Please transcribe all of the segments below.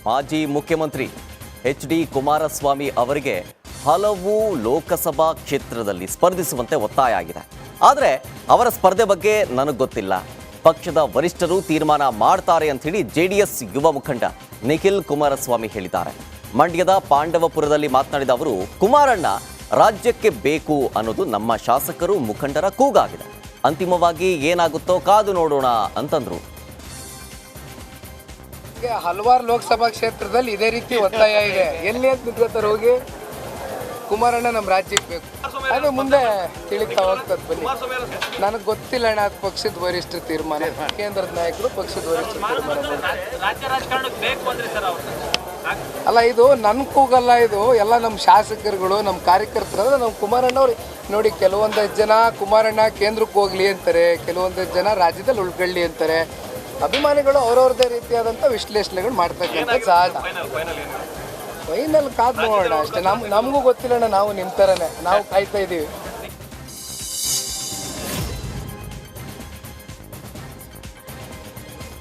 ಮಾಜಿ ಮುಖ್ಯಮಂತ್ರಿ ಎಚ್.ಡಿ. ಕುಮಾರಸ್ವಾಮಿ ಅವರಿಗೆ ಹಲವು ಲೋಕಸಭಾ ಕ್ಷೇತ್ರದಲ್ಲಿ ಸ್ಪರ್ಧಿಸುವಂತೆ ಒತ್ತಾಯ ಆಗಿದೆ. ಆದರೆ ಅವರ ಸ್ಪರ್ಧೆ ಬಗ್ಗೆ ನನಗೆ ಗೊತ್ತಿಲ್ಲ, ಪಕ್ಷದ ವರಿಷ್ಠರು ತೀರ್ಮಾನ ಮಾಡ್ತಾರೆ ಅಂತ ಹೇಳಿ ಜೆಡಿಎಸ್ ಯುವ ಮುಖಂಡ ನಿಖಿಲ್ ಕುಮಾರಸ್ವಾಮಿ ಹೇಳಿದ್ದಾರೆ. ಮಂಡ್ಯದ ಪಾಂಡವಪುರದಲ್ಲಿ ಮಾತನಾಡಿದ ಅವರು, ಕುಮಾರಣ್ಣ ರಾಜ್ಯಕ್ಕೆ ಬೇಕು ಅನ್ನೋದು ನಮ್ಮ ಶಾಸಕರು ಮುಖಂಡರ ಕೂಗಾಗಿದೆ. ಅಂತಿಮವಾಗಿ ಏನಾಗುತ್ತೋ ಕಾದು ನೋಡೋಣ ಅಂತಂದ್ರು. ಹಲವಾರು ಲೋಕಸಭಾ ಕ್ಷೇತ್ರದಲ್ಲಿ ಇದೇ ರೀತಿ ಒತ್ತಾಯ ಇದೆ. ಎಲ್ಲಿ ಅಂತ ನಿಂತ್ಕೋತಾರೆ ಹೋಗಿ, ಕುಮಾರಣ್ಣ ನಮ್ಮ ರಾಜ್ಯಕ್ಕೆ ಬೇಕು. ಅದು ಮುಂದೆ ತಿಳಿತಾ ಹೋಗ್ತದೆ. ಬನ್ನಿ, ನನಗೆ ಗೊತ್ತಿಲ್ಲ ಅಣ್ಣ, ಅದು ಪಕ್ಷದ ವರಿಷ್ಠರ ತೀರ್ಮಾನ, ಕೇಂದ್ರದ ನಾಯಕರು ಪಕ್ಷದ ವರಿಷ್ಠರ ತೀರ್ಮಾನ. ಅಲ್ಲ, ಇದು ನನ್ನ ಕೂಗಲ್ಲ, ಇದು ಎಲ್ಲ ನಮ್ಮ ಶಾಸಕರುಗಳು, ನಮ್ಮ ಕಾರ್ಯಕರ್ತರು. ನಮ್ಮ ಕುಮಾರಣ್ಣ ಅವ್ರು ನೋಡಿ, ಕೆಲವೊಂದಷ್ಟು ಜನ ಕುಮಾರಣ್ಣ ಕೇಂದ್ರಕ್ಕೆ ಹೋಗ್ಲಿ ಅಂತಾರೆ, ಕೆಲವೊಂದಷ್ಟು ಜನ ರಾಜ್ಯದಲ್ಲಿ ಉಳ್ಕೊಳ್ಳಿ ಅಂತಾರೆ. ಅಭಿಮಾನಿಗಳು ಅವ್ರವ್ರದೇ ರೀತಿಯಾದಂಥ ವಿಶ್ಲೇಷಣೆಗಳು ಮಾಡ್ತಕ್ಕಂಥ ಸಹಜ. ಫೈನಲ್ ಕಾದು ನೋಡೋಣ ಅಷ್ಟೇ. ನಮಗೂ ಗೊತ್ತಿಲ್ಲಣ್ಣ, ನಾವು ನಿಮ್ಮ ಥರನೇ ನಾವು ಕಾಯ್ತಾ ಇದ್ದೀವಿ.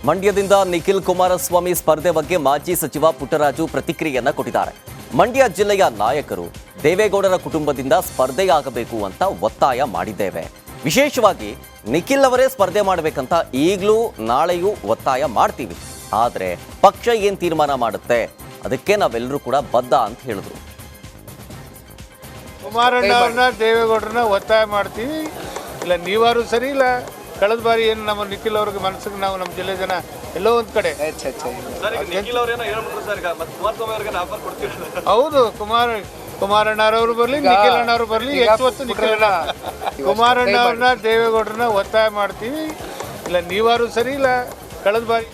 ಮಂಡ್ಯದಿಂದ ನಿಖಿಲ್ ಕುಮಾರಸ್ವಾಮಿ ಸ್ಪರ್ಧೆ ಬಗ್ಗೆ ಮಾಜಿ ಸಚಿವ ಪುಟ್ಟರಾಜು ಪ್ರತಿಕ್ರಿಯೆಯನ್ನ ಕೊಟ್ಟಿದ್ದಾರೆ. ಮಂಡ್ಯ ಜಿಲ್ಲೆಯ ನಾಯಕರು ದೇವೇಗೌಡರ ಕುಟುಂಬದಿಂದ ಸ್ಪರ್ಧೆಯಾಗಬೇಕು ಅಂತ ಒತ್ತಾಯ ಮಾಡಿದ್ದೇವೆ. ವಿಶೇಷವಾಗಿ ನಿಖಿಲ್ ಅವರೇ ಸ್ಪರ್ಧೆ ಮಾಡಬೇಕಂತ ಈಗಲೂ ನಾಳೆಯೂ ಒತ್ತಾಯ ಮಾಡ್ತೀವಿ. ಆದರೆ ಪಕ್ಷ ಏನು ತೀರ್ಮಾನ ಮಾಡುತ್ತೆ ಅದಕ್ಕೆ ನಾವೆಲ್ಲರೂ ಕೂಡ ಬದ್ಧ ಅಂತ ಹೇಳಿದ್ರು. ಕುಮಾರಣ್ಣ ಅವ್ರನ್ನ ದೇವೇಗೌಡರನ್ನ ಒತ್ತಾಯ ಮಾಡ್ತೀವಿ. ಇಲ್ಲ ನೀವಾರು ಸರಿ, ಇಲ್ಲ ಕಳೆದ ಬಾರಿ ಏನು ನಮ್ಮ ನಿಖಿಲ್ ಅವ್ರಿಗೆ ಮನಸ್ಸಿಗೆ ನಾವು ನಮ್ಮ ಜಿಲ್ಲೆ ಜನ ಎಲ್ಲೋ ಒಂದು ಕಡೆ ಹೌದು, ಕುಮಾರಣ್ಣವ್ರು ಬರಲಿ, ನಿಖಿಲ್ ಅಣ್ಣವ್ರು ಬರಲಿ, ಹೆಚ್ಚು ನಿಖಿಲ್ ಕುಮಾರಣ್ಣ ಅವ್ರನ್ನ ದೇವೇಗೌಡರನ್ನ ಒತ್ತಾಯ ಮಾಡ್ತೀವಿ. ಇಲ್ಲ ನೀವಾರು ಸರಿ, ಇಲ್ಲ ಕಳೆದ ಬಾರಿ.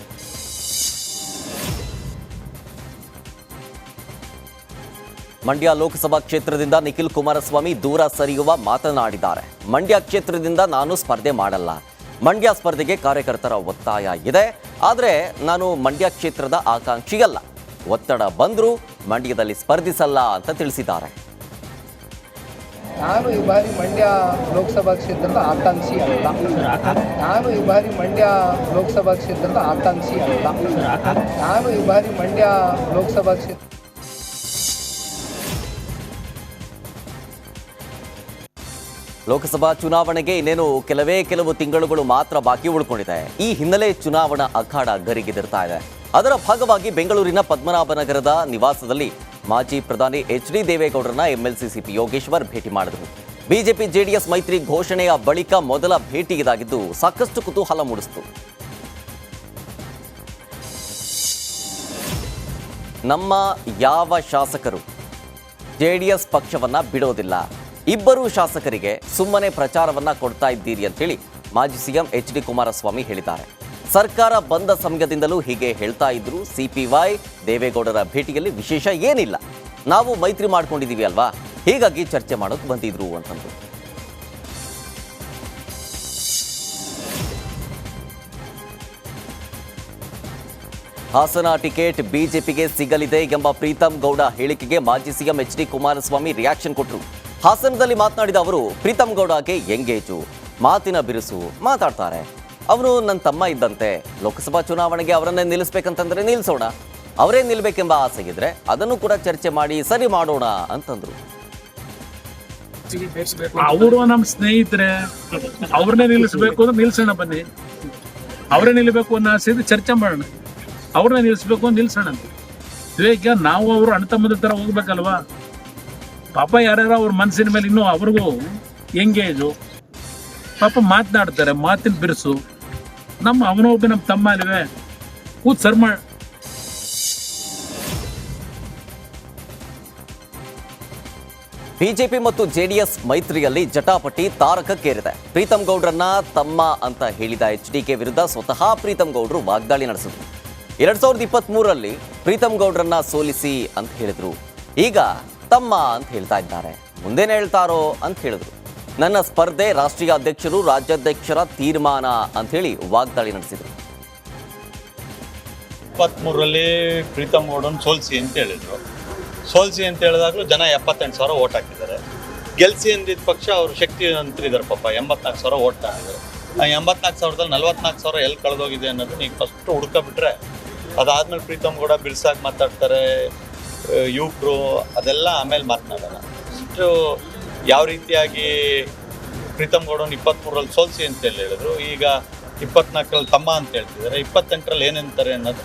ಮಂಡ್ಯ ಲೋಕಸಭಾ ಕ್ಷೇತ್ರದಿಂದ ನಿಖಿಲ್ ಕುಮಾರಸ್ವಾಮಿ ದೂರ ಸರಿಯುವ ಮಾತನಾಡಿದ್ದಾರೆ. ಮಂಡ್ಯ ಕ್ಷೇತ್ರದಿಂದ ನಾನು ಸ್ಪರ್ಧೆ ಮಾಡಲ್ಲ, ಮಂಡ್ಯ ಸ್ಪರ್ಧೆಗೆ ಕಾರ್ಯಕರ್ತರ ಒತ್ತಾಯ ಇದೆ. ಆದರೆ ನಾನು ಮಂಡ್ಯ ಕ್ಷೇತ್ರದ ಆಕಾಂಕ್ಷಿಯಲ್ಲ, ಒತ್ತಡ ಬಂದರೂ ಮಂಡ್ಯದಲ್ಲಿ ಸ್ಪರ್ಧಿಸಲ್ಲ ಅಂತ ತಿಳಿಸಿದ್ದಾರೆ. ನಾನು ಈ ಬಾರಿ ಮಂಡ್ಯ ಲೋಕಸಭಾ ಕ್ಷೇತ್ರದ ಆಕಾಂಕ್ಷಿ ಅಲ್ಲ. ನಾನು ಈ ಬಾರಿ ಮಂಡ್ಯ ಲೋಕಸಭಾ ಕ್ಷೇತ್ರದ ಆಕಾಂಕ್ಷಿ ಅಲ್ಲ. ನಾನು ಈ ಬಾರಿ ಮಂಡ್ಯ ಲೋಕಸಭಾ ಕ್ಷೇತ್ರ ಲೋಕಸಭಾ ಚುನಾವಣೆಗೆ ಇನ್ನೇನು ಕೆಲವು ತಿಂಗಳುಗಳು ಮಾತ್ರ ಬಾಕಿ ಉಳ್ಕೊಂಡಿದೆ. ಈ ಹಿನ್ನೆಲೆ ಚುನಾವಣಾ ಅಖಾಡ ಗರಿಗೆದರ್ತಾ ಇದೆ. ಅದರ ಭಾಗವಾಗಿ ಬೆಂಗಳೂರಿನ ಪದ್ಮನಾಭನಗರದ ನಿವಾಸದಲ್ಲಿ ಮಾಜಿ ಪ್ರಧಾನಿ ಎಚ್.ಡಿ. ದೇವೇಗೌಡರನ್ನ ಎಂಎಲ್ಸಿ ಸಿಪಿ ಯೋಗೇಶ್ವರ್ ಭೇಟಿ ಮಾಡಿದರು. ಬಿಜೆಪಿ ಜೆಡಿಎಸ್ ಮೈತ್ರಿ ಘೋಷಣೆಯ ಬಳಿಕ ಮೊದಲ ಭೇಟಿ ಇದಾಗಿದ್ದು ಸಾಕಷ್ಟು ಕುತೂಹಲ ಮೂಡಿಸಿತು. ನಮ್ಮ ಯಾವ ಶಾಸಕರು ಜೆಡಿಎಸ್ ಪಕ್ಷವನ್ನ ಬಿಡೋದಿಲ್ಲ, ಇಬ್ಬರು ಶಾಸಕರಿಗೆ ಸುಮ್ಮನೆ ಪ್ರಚಾರವನ್ನ ಕೊಡ್ತಾ ಇದ್ದೀರಿ ಅಂತ ಹೇಳಿ ಮಾಜಿ ಸಿಎಂ ಎಚ್.ಡಿ. ಕುಮಾರಸ್ವಾಮಿ ಹೇಳಿದ್ದಾರೆ. ಸರ್ಕಾರ ಬಂದ ಸಮಯದಿಂದಲೂ ಹೀಗೆ ಹೇಳ್ತಾ ಇದ್ರು. ಸಿಪಿವೈ ದೇವೇಗೌಡರ ಭೇಟಿಯಲ್ಲಿ ವಿಶೇಷ ಏನಿಲ್ಲ, ನಾವು ಮೈತ್ರಿ ಮಾಡ್ಕೊಂಡಿದೀವಿ ಅಲ್ವಾ, ಹೀಗಾಗಿ ಚರ್ಚೆ ಮಾಡೋಕೆ ಬಂದಿದ್ರು ಅಂತಂದ್ರು. ಹಾಸನ ಟಿಕೆಟ್ ಬಿಜೆಪಿಗೆ ಸಿಗಲಿದೆ ಎಂಬ ಪ್ರೀತಂ ಗೌಡ ಹೇಳಿಕೆಗೆ ಮಾಜಿ ಸಿಎಂ ಎಚ್.ಡಿ. ಕುಮಾರಸ್ವಾಮಿ ರಿಯಾಕ್ಷನ್ ಕೊಟ್ಟರು. ಹಾಸನದಲ್ಲಿ ಮಾತನಾಡಿದ ಅವರು, ಪ್ರೀತಂ ಗೌಡಗೆ ಎಂಗೇಜು, ಮಾತಿನ ಬಿರುಸು, ಮಾತಾಡ್ತಾರೆ. ಅವನು ನನ್ನ ತಮ್ಮ ಇದ್ದಂತೆ, ಲೋಕಸಭಾ ಚುನಾವಣೆಗೆ ಅವರನ್ನೇ ನಿಲ್ಲಿಸ್ಬೇಕಂತಂದ್ರೆ ನಿಲ್ಲಿಸೋಣ, ಅವರೇ ನಿಲ್ಬೇಕೆಂಬ ಆಸೆ ಇದ್ರೆ ಅದನ್ನು ಕೂಡ ಚರ್ಚೆ ಮಾಡಿ ಸರಿ ಮಾಡೋಣ ಅಂತಂದ್ರು. ಅವರು ನಮ್ಮ ಸ್ನೇಹಿತರೆ, ಅವ್ರನ್ನೇ ನಿಲ್ಲಿಸ್ಬೇಕು ಅಂದ್ರೆ ನಿಲ್ಸೋಣ, ಬನ್ನಿ ಅವರೇ ನಿಲ್ಬೇಕು ಅನ್ನೋ ಆಸೆ ಇದ್ರೆ ಚರ್ಚೆ ಮಾಡೋಣ, ಅವ್ರನ್ನೇ ನಿಲ್ಲಿಸ್ಬೇಕು ಅಂತ ನಿಲ್ಸೋಣ ಅಂತ. ಈಗ ನಾವು ಅವರು ಅಣ್ತಮ್ಮದ ತರ ಹೋಗ್ಬೇಕಲ್ವಾ. ಪಾಪ ಯಾರ್ಯಾರ ಅವ್ರ ಮನಸ್ಸಿನ ಮೇಲೆ ಇನ್ನೂ ಅವ್ರಿಗೂ ಎಂಗೇಜು, ಪಾಪ ಮಾತನಾಡ್ತಾರೆ, ಮಾತಿನ ಬಿರುಸು. ಅವನೊಬ್ಬ ನಮ್ಮ ತಮ್ಮ ಅಲ್ವೇ, ಕೂತ್ ಸರ್ ಮಾಡಿ. ಬಿಜೆಪಿ ಮತ್ತು ಜೆಡಿಎಸ್ ಮೈತ್ರಿಯಲ್ಲಿ ಜಟಾಪಟಿ ತಾರಕಕ್ಕೇರಿದೆ. ಪ್ರೀತಂ ಗೌಡ್ರನ್ನ ತಮ್ಮ ಅಂತ ಹೇಳಿದ ಎಚ್.ಡಿ.ಕೆ ವಿರುದ್ಧ ಸ್ವತಃ ಪ್ರೀತಂ ಗೌಡ್ರು ವಾಗ್ದಾಳಿ ನಡೆಸಿದ್ರು. 2023ರಲ್ಲಿ ಪ್ರೀತಂ ಗೌಡ್ರನ್ನ ಸೋಲಿಸಿ ಅಂತ ಹೇಳಿದ್ರು. ಈಗ ತಮ್ಮ ಅಂತ ಹೇಳ್ತಾ ಇದ್ದಾರೆ. ಮುಂದೇನು ಹೇಳ್ತಾರೋ ಅಂತ ಹೇಳಿದ್ರು. ನನ್ನ ಸ್ಪರ್ಧೆ ರಾಷ್ಟ್ರೀಯ ಅಧ್ಯಕ್ಷರು ರಾಜ್ಯಾಧ್ಯಕ್ಷರ ತೀರ್ಮಾನ ಅಂತ ಹೇಳಿ ವಾಗ್ದಾಳಿ ನಡೆಸಿದ್ರು. 23ರಲ್ಲಿ ಪ್ರೀತಂ ಗೌಡನ್ ಸೋಲ್ಸಿ ಅಂತ ಹೇಳಿದ್ರು. ಸೋಲ್ಸಿ ಅಂತ ಹೇಳಿದಾಗಲೂ ಜನ 78,000 ಓಟ್ ಹಾಕಿದ್ದಾರೆ. ಗೆಲ್ಸಿ ಅಂದಿದ್ದ ಪಕ್ಷ ಅವರು ಶಕ್ತಿವಂತರಿದ್ದಾರೆ, ಪಾಪ 84,000 ಓಟ್ ಹಾಕಿದ್ದಾರೆ. ಆ 84,000ದಲ್ಲಿ 44,000 ಎಲ್ಲಿ ಕಳೆದೋಗಿದೆ ಅನ್ನೋದು ನೀವು ಫಸ್ಟ್ ಹುಡ್ಕೊಬಿಟ್ರೆ ಅದಾದ್ಮೇಲೆ ಪ್ರೀತಮ್ ಗೌಡ ಬಿರ್ಸಾಗಿ ಮಾತಾಡ್ತಾರೆ, ಯುವಕರು ಅದೆಲ್ಲ ಆಮೇಲೆ ಮಾತನಾಡೋಣ. ಅಷ್ಟು ಯಾವ ರೀತಿಯಾಗಿ ಪ್ರೀತಮ್ ಗೌಡನ 23ರಲ್ಲಿ ಸೋಲ್ಸಿ ಅಂತ ಹೇಳಿದ್ರು, ಈಗ 24ರಲ್ಲಿ ತಮ್ಮ ಅಂತ ಹೇಳ್ತಿದ್ದಾರೆ, 28ರಲ್ಲಿ ಏನಂತಾರೆ ಅನ್ನೋದು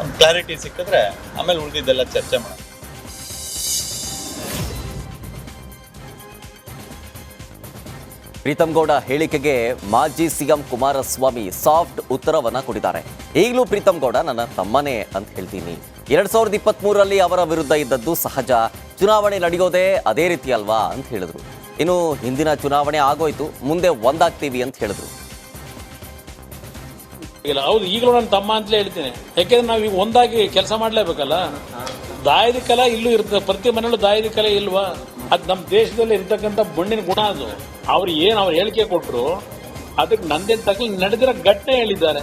ಒಂದು ಕ್ಲಾರಿಟಿ ಸಿಕ್ಕಿದ್ರೆ ಆಮೇಲೆ ಉಳಿದಿದ್ದೆಲ್ಲ ಚರ್ಚೆ ಮಾಡೋಣ. ಪ್ರೀತಮ್ ಗೌಡ ಹೇಳಿಕೆಗೆ ಮಾಜಿ ಸಿಎಂ ಕುಮಾರಸ್ವಾಮಿ ಸಾಫ್ಟ್ ಉತ್ತರವನ್ನ ಕೊಟ್ಟಿದ್ದಾರೆ. ಈಗಲೂ ಪ್ರೀತಮ್ ಗೌಡ ನನ್ನ ತಮ್ಮನೇ ಅಂತ ಹೇಳ್ತೀನಿ. 2023ರಲ್ಲಿ ಅವರ ವಿರುದ್ಧ ಇದ್ದದ್ದು ಸಹಜ, ಚುನಾವಣೆ ನಡೆಯೋದೇ ಅದೇ ರೀತಿ ಅಲ್ವಾ ಅಂತ ಹೇಳಿದ್ರು. ಇನ್ನು ಹಿಂದಿನ ಚುನಾವಣೆ ಆಗೋಯ್ತು, ಮುಂದೆ ಒಂದಾಗ್ತೀವಿ ಅಂತ ಹೇಳಿದ್ರು. ಇಲ್ಲ, ಹೌದು, ಈಗಲೂ ನನ್ನ ತಮ್ಮ ಅಂತಲೇ ಹೇಳ್ತೀನಿ. ಯಾಕೆಂದ್ರೆ ನಾವು ಈಗ ಒಂದಾಗಿ ಕೆಲಸ ಮಾಡ್ಲೇಬೇಕಲ್ಲ. ದಾಯದ ಕಲೆ ಇಲ್ಲೂ ಇರ್ತದೆ, ಪ್ರತಿ ಮನೆಯಲ್ಲೂ ದಾಯದ ಕಲೆ ಇಲ್ವಾ? ಅದು ನಮ್ಮ ದೇಶದಲ್ಲಿ ಇರ್ತಕ್ಕಂಥ ಮಣ್ಣಿನ ಗುಣ. ಅದು ಅವ್ರು ಹೇಳಿಕೆ ಕೊಟ್ಟರು, ಅದಕ್ಕೆ ನಂದೇನು ತಕ್ಕಲಿ ನಡೆದಿರೋ ಘಟನೆ ಹೇಳಿದ್ದಾರೆ.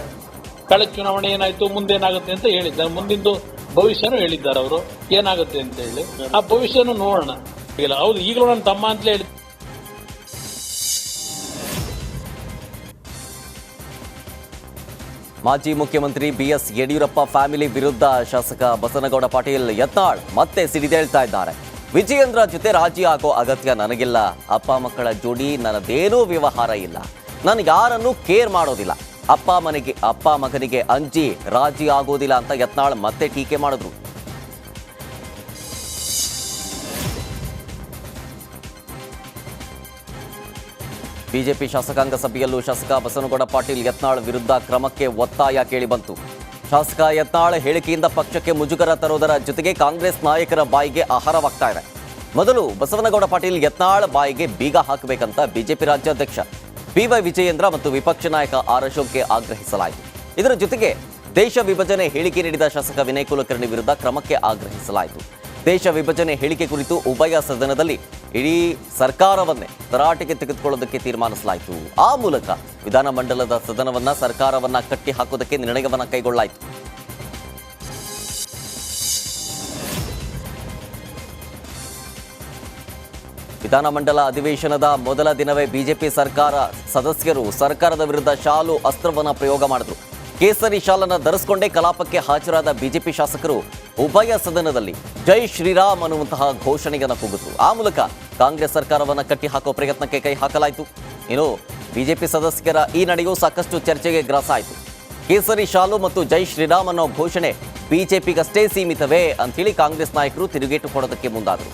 ಕಳೆದ ಚುನಾವಣೆ ಏನಾಯ್ತು, ಮುಂದೆ ಏನಾಗುತ್ತೆ ಅಂತ ಹೇಳಿದ್ದಾರೆ. ಮುಂದಿಂದು ಭವಿಷ್ಯನೂ ಹೇಳಿದ್ದಾರೆ ಅವರು, ಏನಾಗುತ್ತೆ ಅಂತ ಹೇಳಿ. ಆ ಭವಿಷ್ಯನೂ ನೋಡೋಣ. ಇಲ್ಲ, ಹೌದು, ಈಗಲೂ ನನ್ನ ತಮ್ಮ ಅಂತಲೇ ಹೇಳಿ. ಮಾಜಿ ಮುಖ್ಯಮಂತ್ರಿ ಬಿಎಸ್ ಯಡಿಯೂರಪ್ಪ ಫ್ಯಾಮಿಲಿ ವಿರುದ್ಧ ಶಾಸಕ ಬಸನಗೌಡ ಪಾಟೀಲ್ ಯತ್ನಾಳ್ ಮತ್ತೆ ಸಿಡಿದೇಳ್ತಾ ಇದ್ದಾರೆ. ವಿಜಯೇಂದ್ರ ಜೊತೆ ರಾಜಿ ಆಗೋ ಅಗತ್ಯ ನನಗಿಲ್ಲ. ಅಪ್ಪ ಮಕ್ಕಳ ಜೋಡಿ ನನ್ನದೇನೂ ವ್ಯವಹಾರ ಇಲ್ಲ. ನಾನು ಯಾರನ್ನೂ ಕೇರ್ ಮಾಡೋದಿಲ್ಲ. ಅಪ್ಪ ಮಗನಿಗೆ ಅಂಜಿ ರಾಜಿ ಆಗೋದಿಲ್ಲ ಅಂತ ಯತ್ನಾಳ್ ಮತ್ತೆ ಟೀಕೆ ಮಾಡಿದ್ರು. ಬಿಜೆಪಿ ಶಾಸಕಾಂಗ ಸಭೆಯಲ್ಲೂ ಶಾಸಕ ಬಸನಗೌಡ ಪಾಟೀಲ್ ಯತ್ನಾಳ್ ವಿರುದ್ಧ ಕ್ರಮಕ್ಕೆ ಒತ್ತಾಯ ಕೇಳಿಬಂತು. ಶಾಸಕ ಯತ್ನಾಳ್ ಹೇಳಿಕೆಯಿಂದ ಪಕ್ಷಕ್ಕೆ ಮುಜುಗರ ತರೋದರ ಜೊತೆಗೆ ಕಾಂಗ್ರೆಸ್ ನಾಯಕರ ಬಾಯಿಗೆ ಆಹಾರವಾಗ್ತಾ ಇದೆ. ಮೊದಲು ಬಸವನಗೌಡ ಪಾಟೀಲ್ ಯತ್ನಾಳ್ ಬಾಯಿಗೆ ಬೀಗ ಹಾಕಬೇಕಂತ ಬಿಜೆಪಿ ರಾಜ್ಯಾಧ್ಯಕ್ಷ ಬಿವೈ ವಿಜಯೇಂದ್ರ ಮತ್ತು ವಿಪಕ್ಷ ನಾಯಕ ಆರ್ ಅಶೋಕ್ಗೆ ಆಗ್ರಹಿಸಲಾಯಿತು. ಇದರ ಜೊತೆಗೆ ದೇಶ ವಿಭಜನೆ ಹೇಳಿಕೆ ನೀಡಿದ ಶಾಸಕ ವಿನಯ್ ಕುಲಕರ್ಣಿ ವಿರುದ್ಧ ಕ್ರಮಕ್ಕೆ ಆಗ್ರಹಿಸಲಾಯಿತು. ದೇಶ ವಿಭಜನೆ ಹೇಳಿಕೆ ಕುರಿತು ಉಭಯ ಸದನದಲ್ಲಿ ಇಡೀ ಸರ್ಕಾರವನ್ನೇ ತರಾಟೆಗೆ ತೆಗೆದುಕೊಳ್ಳೋದಕ್ಕೆ ತೀರ್ಮಾನಿಸಲಾಯಿತು. ಆ ಮೂಲಕ ವಿಧಾನಮಂಡಲದ ಸದನವನ್ನ ಸರ್ಕಾರವನ್ನ ಕಟ್ಟಿ ಹಾಕೋದಕ್ಕೆ ನಿರ್ಣಯವನ್ನ ಕೈಗೊಳ್ಳಲಾಯಿತು. ವಿಧಾನಮಂಡಲ ಅಧಿವೇಶನದ ಮೊದಲ ದಿನವೇ ಬಿಜೆಪಿ ಸದಸ್ಯರು ಸರ್ಕಾರದ ವಿರುದ್ಧ ಶಾಲು ಅಸ್ತ್ರವನ್ನ ಪ್ರಯೋಗ ಮಾಡಿದ್ರು. ಕೇಸರಿ ಶಾಲನ್ನ ಧರಿಸಿಕೊಂಡೇ ಕಲಾಪಕ್ಕೆ ಹಾಜರಾದ ಬಿಜೆಪಿ ಶಾಸಕರು ಉಭಯ ಸದನದಲ್ಲಿ ಜೈ ಶ್ರೀರಾಮ್ ಅನ್ನುವಂತಹ ಘೋಷಣೆಯನ್ನು ಕೂಗಿದ್ರು. ಆ ಮೂಲಕ ಕಾಂಗ್ರೆಸ್ ಸರ್ಕಾರವನ್ನು ಕಟ್ಟಿ ಹಾಕೋ ಪ್ರಯತ್ನಕ್ಕೆ ಕೈ ಹಾಕಲಾಯಿತು. ಇನ್ನು ಬಿಜೆಪಿ ಸದಸ್ಯರ ಈ ನಡೆಯೂ ಸಾಕಷ್ಟು ಚರ್ಚೆಗೆ ಗ್ರಾಸ ಆಯಿತು. ಕೇಸರಿ ಶಾಲು ಮತ್ತು ಜೈ ಶ್ರೀರಾಮ್ ಅನ್ನೋ ಘೋಷಣೆ ಬಿಜೆಪಿಗಷ್ಟೇ ಸೀಮಿತವೇ ಅಂತ ಹೇಳಿ ಕಾಂಗ್ರೆಸ್ ನಾಯಕರು ತಿರುಗೇಟು ಕೊಡೋದಕ್ಕೆ ಮುಂದಾದರು.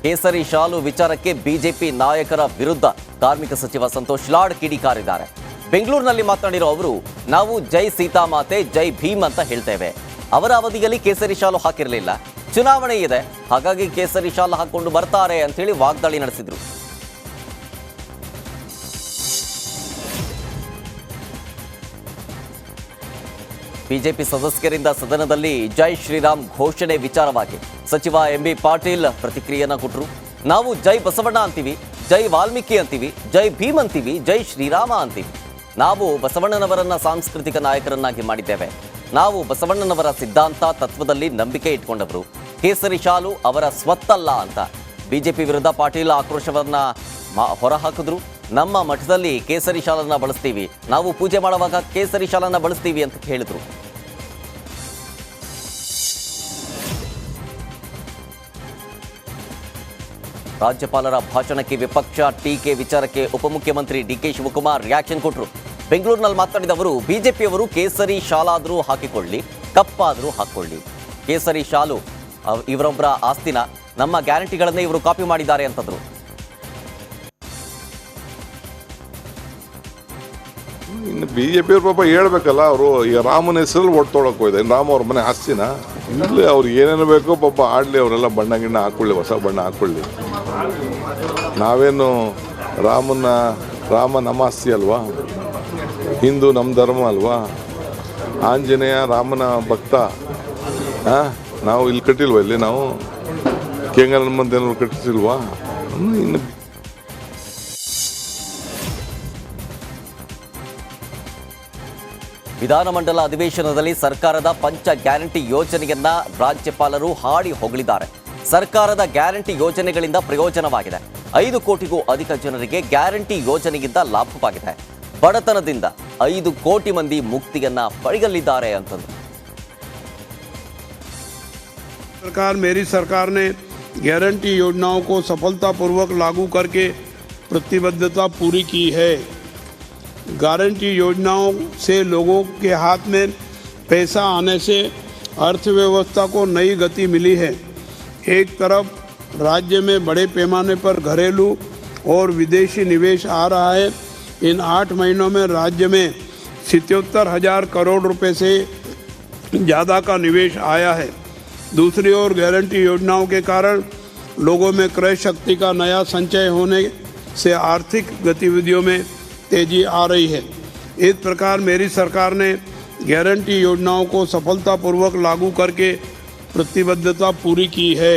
ಕೇಸರಿ ಶಾಲು ವಿಚಾರಕ್ಕೆ ಬಿಜೆಪಿ ನಾಯಕರ ವಿರುದ್ಧ ಕಾರ್ಮಿಕ ಸಚಿವ ಸಂತೋಷ್ ಲಾಡ್ ಕಿಡಿಕಾರಿದ್ದಾರೆ. ಬೆಂಗಳೂರಿನಲ್ಲಿ ಮಾತನಾಡಿರೋ ಅವರು, ನಾವು ಜೈ ಸೀತಾಮಾತೆ ಜೈ ಭೀಮ್ ಅಂತ ಹೇಳ್ತೇವೆ. ಅವರ ಅವಧಿಯಲ್ಲಿ ಕೇಸರಿ ಶಾಲು ಹಾಕಿರಲಿಲ್ಲ. ಚುನಾವಣೆ ಇದೆ, ಹಾಗಾಗಿ ಕೇಸರಿ ಶಾಲು ಹಾಕೊಂಡು ಬರ್ತಾರೆ ಅಂತ ಹೇಳಿ ವಾಗ್ದಾಳಿ ನಡೆಸಿದ್ರು. ಬಿಜೆಪಿ ಸದಸ್ಯರಿಂದ ಸದನದಲ್ಲಿ ಜೈ ಶ್ರೀರಾಮ್ ಘೋಷಣೆ ವಿಚಾರವಾಗಿ ಸಚಿವ ಎಂಬಿ ಪಾಟೀಲ್ ಪ್ರತಿಕ್ರಿಯೆಯನ್ನು ಕೊಟ್ಟರು. ನಾವು ಜೈ ಬಸವಣ್ಣ ಅಂತೀವಿ, ಜೈ ವಾಲ್ಮೀಕಿ ಅಂತೀವಿ, ಜೈ ಭೀಮ್ ಅಂತೀವಿ, ಜೈ ಶ್ರೀರಾಮ ಅಂತೀವಿ. ನಾವು ಬಸವಣ್ಣನವರನ್ನ ಸಾಂಸ್ಕೃತಿಕ ನಾಯಕರನ್ನಾಗಿ ಮಾಡಿದ್ದೇವೆ. ನಾವು ಬಸವಣ್ಣನವರ ಸಿದ್ಧಾಂತ ತತ್ವದಲ್ಲಿ ನಂಬಿಕೆ ಇಟ್ಕೊಂಡವರು. ಕೇಸರಿ ಶಾಲು ಅವರ ಸ್ವತ್ತಲ್ಲ ಅಂತ ಬಿಜೆಪಿ ವಿರುದ್ಧ ಪಾಟೀಲ್ ಆಕ್ರೋಶವನ್ನ ಹೊರಹಾಕಿದ್ರು. ನಮ್ಮ ಮಠದಲ್ಲಿ ಕೇಸರಿ ಶಾಲನ್ನ ಬಳಸ್ತೀವಿ, ನಾವು ಪೂಜೆ ಮಾಡುವಾಗ ಕೇಸರಿ ಶಾಲನ್ನ ಬಳಸ್ತೀವಿ ಅಂತ ಹೇಳಿದ್ರು. ರಾಜ್ಯಪಾಲರ ಭಾಷಣಕ್ಕೆ ವಿಪಕ್ಷ ಟೀಕೆ ವಿಚಾರಕ್ಕೆ ಉಪಮುಖ್ಯಮಂತ್ರಿ ಡಿಕೆ ಶಿವಕುಮಾರ್ ರಿಯಾಕ್ಷನ್ ಕೊಟ್ಟರು. ಬೆಂಗಳೂರಿನಲ್ಲಿ ಮಾತನಾಡಿದ ಅವರು, ಬಿಜೆಪಿಯವರು ಕೇಸರಿ ಶಾಲಾದರೂ ಹಾಕಿಕೊಳ್ಳಿ, ಕಪ್ಪಾದರೂ ಹಾಕೊಳ್ಳಿ. ಕೇಸರಿ ಶಾಲು ಇವರೊಬ್ಬರ ಆಸ್ತಿನ, ನಮ್ಮ ಗ್ಯಾರಂಟಿಗಳನ್ನೇ ಇವರು ಕಾಪಿ ಮಾಡಿದ್ದಾರೆ ಅಂತಂದ್ರು. ಇನ್ನು ಬಿಜೆಪಿಯವ್ರ ಪಾಪ ಹೇಳ್ಬೇಕಲ್ಲ, ಅವರು ಈಗ ರಾಮನ ಹೆಸರಲ್ಲಿ ಓಟ್ ತೊಗೊಳಕ್ ಹೋಯ್ದೆ. ರಾಮ ಅವ್ರ ಮನೆ ಆಸ್ತಿನ ಇಲ್ಲಿ ಅವ್ರು ಏನೇನು ಬೇಕೋ ಪಾಪ ಆಡಲಿ, ಅವರೆಲ್ಲ ಬಣ್ಣ ಗಿಣ್ಣ ಹಾಕೊಳ್ಳಿ, ಹೊಸ ಬಣ್ಣ ಹಾಕೊಳ್ಳಿ. ನಾವೇನು ರಾಮ ನಮ್ಮ ಆಸ್ತಿ ಅಲ್ವಾ, ಹಿಂದೂ ನಮ್ಮ ಧರ್ಮ ಅಲ್ವಾ, ಆಂಜನೇಯ ರಾಮನ ಭಕ್ತ. ನಾವು ಇಲ್ಲಿ ಕಟ್ಟಿಲ್ವಾ, ಇಲ್ಲಿ ನಾವು ಕೆಂಗಲ್ ಮಂದಿ ಕಟ್ಟಿಸಿಲ್ವಾ? ಇನ್ನು ವಿಧಾನಮಂಡಲ ಅಧಿವೇಶನದಲ್ಲಿ ಸರ್ಕಾರದ ಪಂಚ ಗ್ಯಾರಂಟಿ ಯೋಜನೆಯನ್ನ ರಾಜ್ಯಪಾಲರು ಹಾಡಿ ಹೊಗಳಿದ್ದಾರೆ. ಸರ್ಕಾರದ ಗ್ಯಾರಂಟಿ ಯೋಜನೆಗಳಿಂದ ಪ್ರಯೋಜನವಾಗಿದೆ. 5 ಕೋಟಿಗೂ ಅಧಿಕ ಜನರಿಗೆ ಗ್ಯಾರಂಟಿ ಯೋಜನೆಯಿಂದ ಲಾಭವಾಗಿದೆ. ಬಡತನದಿಂದ 5 ಕೋಟಿ ಮಂದಿ ಮುಕ್ತಿಯನ್ನ ಪಡೆಯಲಿದ್ದಾರೆ ಅಂತಂದ್ರು. मेरी सरकार ने गारंटी योजनाओं को सफलतापूर्वक लागू करके प्रतिबद्धता पूरी की है। गारंटी योजनाओं से लोगों के हाथ में पैसा आने से अर्थव्यवस्था को नई गति मिली है। एक तरफ राज्य में बड़े पैमाने पर घरेलू और विदेशी निवेश आ रहा है। इन 8 महीनों में राज्य में 77,000 करोड़ रुपए से ज़्यादा का निवेश आया है। दूसरी ओर गारंटी योजनाओं के कारण लोगों में क्रय शक्ति का नया संचय होने से आर्थिक गतिविधियों में तेजी आ रही है। इस प्रकार मेरी सरकार ने गारंटी योजनाओं को सफलतापूर्वक लागू करके प्रतिबद्धता पूरी की है।